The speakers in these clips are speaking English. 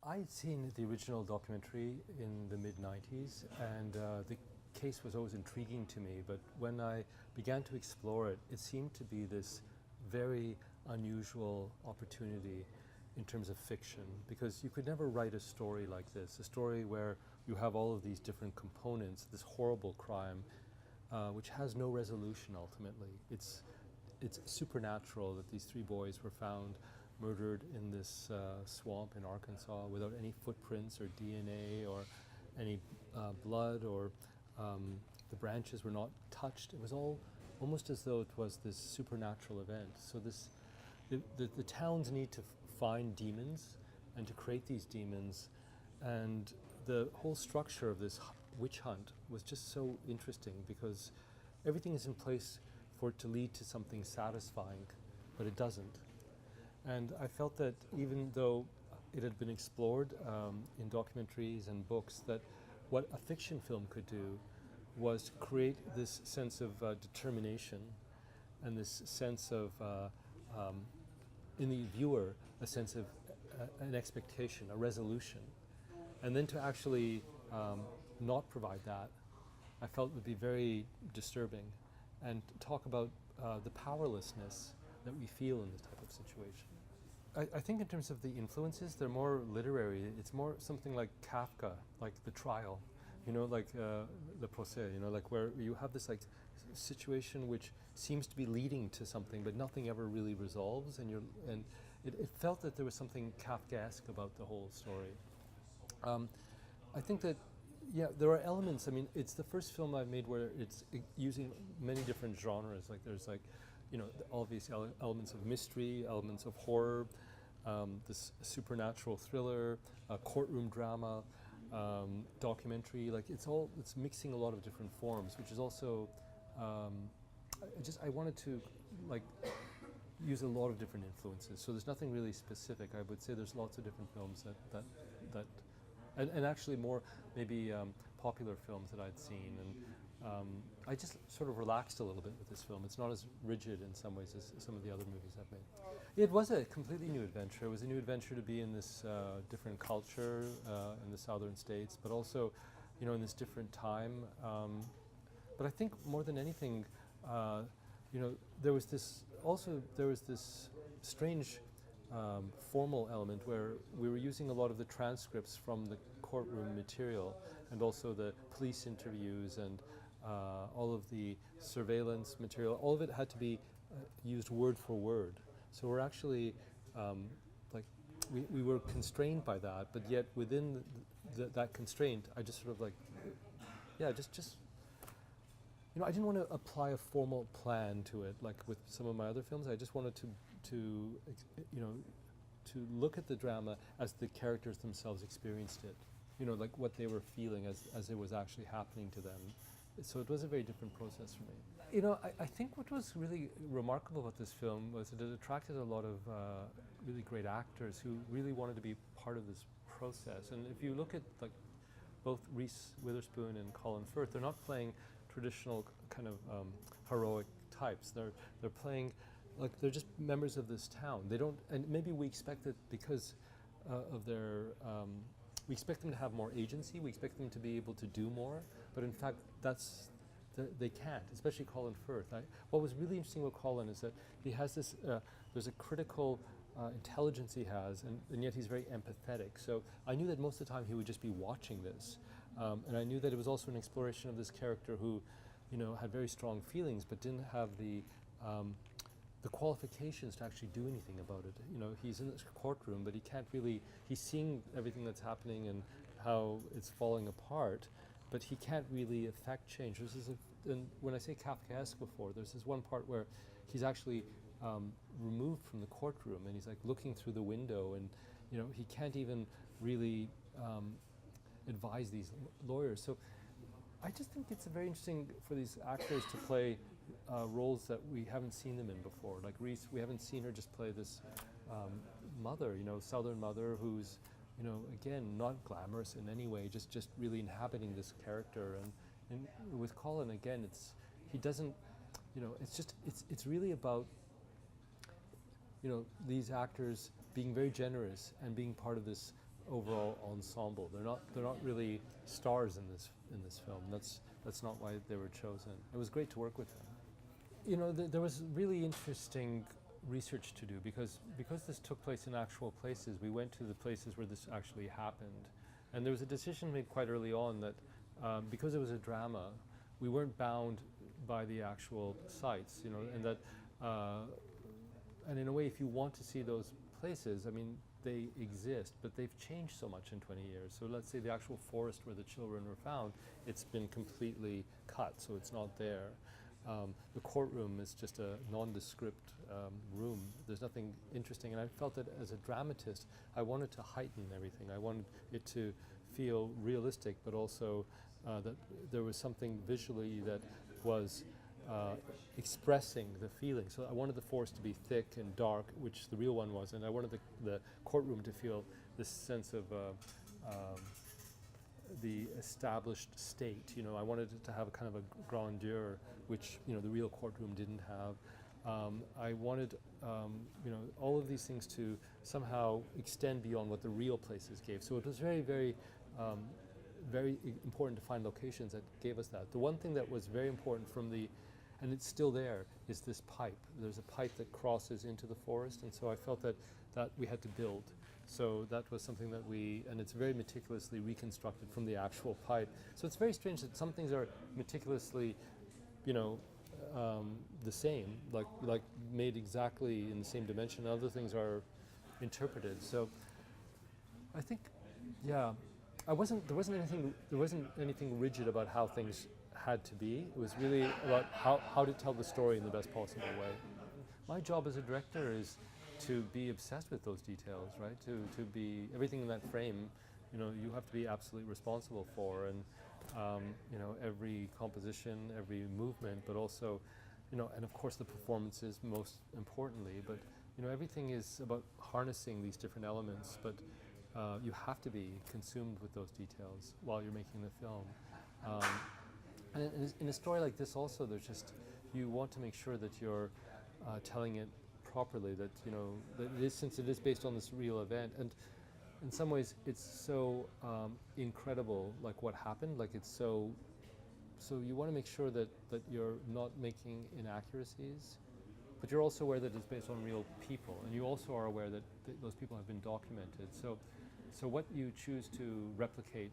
I'd seen the original documentary in the mid-90s, and the case was always intriguing to me, but when I began to explore it, it seemed to be this very unusual opportunity in terms of fiction, because you could never write a story like this, a story where you have all of these different components, this horrible crime, which has no resolution ultimately. It's supernatural that these three boys were found murdered in this swamp in Arkansas without any footprints or DNA or any blood, or the branches were not touched. It was all almost as though it was this supernatural event. So the towns need to find demons and to create these demons, and the whole structure of this witch hunt was just so interesting because everything is in place for it to lead to something satisfying, but it doesn't. And I felt that even though it had been explored in documentaries and books, that what a fiction film could do was to create this sense of determination and this sense of, in the viewer, a sense of an expectation, a resolution. And then to actually not provide that, I felt would be very disturbing, and talk about the powerlessness that we feel in this type of situation. I think in terms of the influences, they're more literary. It's more something like Kafka, like The Trial, you know, like Le Procès, you know, like where you have this like situation which seems to be leading to something, but nothing ever really resolves, and it felt that there was something Kafkaesque about the whole story. I think that, yeah, there are elements. I mean, it's the first film I've made where it's using many different genres. Like there's like, you know, all these elements of mystery, elements of horror, this supernatural thriller, courtroom drama, documentary. Like it's mixing a lot of different forms, which is also, I wanted to like use a lot of different influences. So there's nothing really specific. I would say there's lots of different films and actually more maybe popular films that I'd seen, and I just sort of relaxed a little bit with this film. It's not as rigid in some ways as some of the other movies I've made. It was a completely new adventure. It was a new adventure to be in this different culture in the southern states, but also, you know, in this different time. But I think more than anything, you know, there was this strange formal element where we were using a lot of the transcripts from the courtroom material, and also the police interviews, and all of the surveillance material. All of it had to be used word for word. So we're actually like we were constrained by that, but yet within that constraint, I just sort of like, yeah, just. You know, I didn't want to apply a formal plan to it like with some of my other films. I just wanted to you know, to look at the drama as the characters themselves experienced it. You know, like what they were feeling as it was actually happening to them. So it was a very different process for me. You know, I think what was really remarkable about this film was that it attracted a lot of really great actors who really wanted to be part of this process. And if you look at like both Reese Witherspoon and Colin Firth, they're not playing traditional kind of heroic types. They're playing like they're just members of this town. They don't, and maybe we expect it because of their. We expect them to have more agency. We expect them to be able to do more, but in fact, they can't. Especially Colin Firth. What was really interesting about Colin is that he has this. There's a critical intelligence he has, and yet he's very empathetic. So I knew that most of the time he would just be watching this, and I knew that it was also an exploration of this character who, you know, had very strong feelings but didn't have the qualifications to actually do anything about it. You know, he's in this courtroom, but he can't really. He's seeing everything that's happening and how it's falling apart, but he can't really affect change. And when I say Kafkaesque before, there's this one part where he's actually removed from the courtroom, and he's like looking through the window, and you know he can't even really advise these lawyers. So I just think it's very interesting for these actors to play roles that we haven't seen them in before. Like Reese, we haven't seen her just play this mother, you know, Southern mother who's, you know, again, not glamorous in any way, just really inhabiting this character. And with Colin, again, he doesn't, you know, it's really about, you know, these actors being very generous and being part of this overall ensemble. They're not really stars in this film. That's not why they were chosen. It was great to work with them. You know, there was really interesting research to do because this took place in actual places. We went to the places where this actually happened, and there was a decision made quite early on that because it was a drama, we weren't bound by the actual sites. You know, and that and in a way, if you want to see those places, I mean, they exist, but they've changed so much in 20 years. So let's say the actual forest where the children were found, it's been completely cut, so it's not there. The courtroom is just a nondescript room. There's nothing interesting, and I felt that as a dramatist, I wanted to heighten everything. I wanted it to feel realistic, but also that there was something visually that was expressing the feeling. So I wanted the forest to be thick and dark, which the real one was, and I wanted the courtroom to feel this sense of the established state. You know, I wanted it to have a kind of a grandeur, which, you know, the real courtroom didn't have. I wanted, you know, all of these things to somehow extend beyond what the real places gave. So it was very, very, very important to find locations that gave us that. The one thing that was very important from the, and it's still there, is this pipe. There's a pipe that crosses into the forest, and so I felt that we had to build. So that was something that and it's very meticulously reconstructed from the actual pipe. So it's very strange that some things are meticulously, you know, the same, like made exactly in the same dimension. Other things are interpreted. So I think, yeah, there wasn't anything rigid about how things had to be. It was really about how to tell the story in the best possible way. My job as a director is to be obsessed with those details, right? To be everything in that frame, you know, you have to be absolutely responsible for, and you know, every composition, every movement, but also, you know, and of course the performances most importantly. But you know, everything is about harnessing these different elements. But you have to be consumed with those details while you're making the film. And in a story like this, also, there's just, you want to make sure that you're telling it properly, that, you know, that it is, since it is based on this real event, and in some ways it's so incredible, like what happened, like it's so you want to make sure that you're not making inaccuracies, but you're also aware that it's based on real people, and you also are aware that those people have been documented. So what you choose to replicate,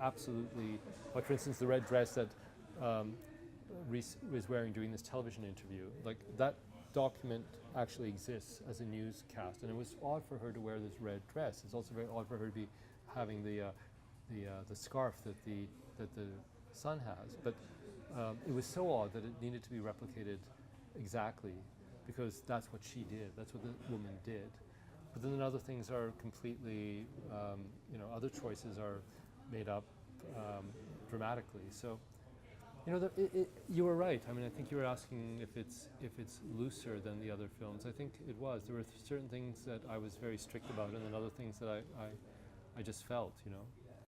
absolutely, like for instance the red dress that Reese was wearing during this television interview, like that document actually exists as a newscast, and it was odd for her to wear this red dress. It's also very odd for her to be having the scarf that the son has, but it was so odd that it needed to be replicated exactly, because that's what she did, that's what the woman did. But then other things are completely, you know, other choices are made up dramatically. So, you know, you were right. I mean, I think you were asking if it's looser than the other films. I think it was. There were certain things that I was very strict about, and then other things that I just felt, you know.